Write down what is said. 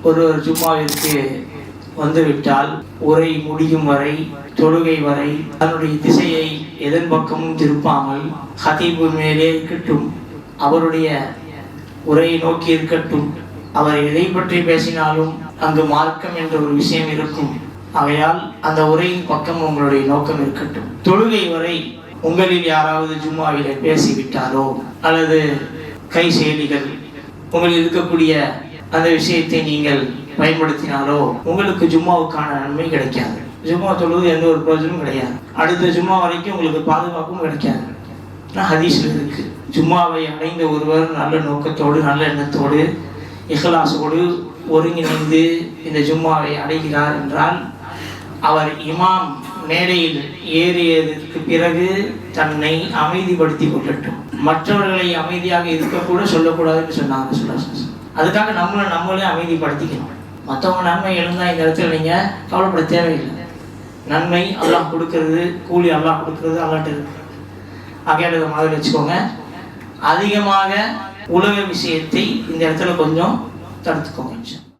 ஒருவர் ஜும்மாவிற்கு வந்துவிட்டால் உரை முடியும் வரை, தொழுகை வரை தன்னுடைய திசையை எதன் பக்கமும் திருப்பாமல் ஹதீபு மேலே இருக்கட்டும், அவருடைய உரையை நோக்கி இருக்கட்டும். அவர் எதை பற்றி பேசினாலும் அங்கு மார்க்கம் என்ற ஒரு விஷயம் இருக்கும். ஆகையால் அந்த உரையின் பக்கம் உங்களுடைய நோக்கம் இருக்கட்டும். தொழுகை வரை உங்களில் யாராவது ஜும்மாவிலே பேசிவிட்டாரோ அல்லது கை செயலிகள் உங்களில் இருக்கக்கூடிய அந்த விஷயத்தை நீங்கள் பயன்படுத்தினாலோ உங்களுக்கு ஜும்மாவுக்கான நன்மை கிடைக்காது. ஜும்மா தொழுவது எந்த ஒரு பிரயோஜனமும் கிடையாது. அடுத்த ஜும்மா வரைக்கும் உங்களுக்கு பாதுகாப்பும் கிடைக்காது. ஹதீஸ்ல இருக்கு, ஜும்மாவை அடைந்த ஒருவர் நல்ல நோக்கத்தோடு, நல்ல எண்ணத்தோடு, இஹ்லாஸோடு ஒருங்கிணைந்து இந்த ஜும்மாவை அடைகிறார் என்றால் அவர் இமாம் மேடையில் ஏறியதற்கு பிறகு தன்னை அமைதிப்படுத்தி கொள்ளட்டும். மற்றவர்களை அமைதியாக இருக்கக்கூட சொல்லக்கூடாதுன்னு சொன்னாங்க. அதுக்காக நம்மளே அமைதிப்படுத்திக்கணும். மற்றவங்க நன்மை எழுந்தா இந்த இடத்துல நீங்கள் கவலைப்பட தேவையில்லை. நன்மை அல்லாஹ் கொடுக்கறது, கூலி அல்லாஹ் கொடுக்கறது அல்லாஹ்ட்ட இருக்கு. ஆகையால் இதை மாதிரி வச்சுக்கோங்க. அதிகமாக உலக விஷயத்தை இந்த இடத்துல கொஞ்சம் தடுத்துக்கோங்க.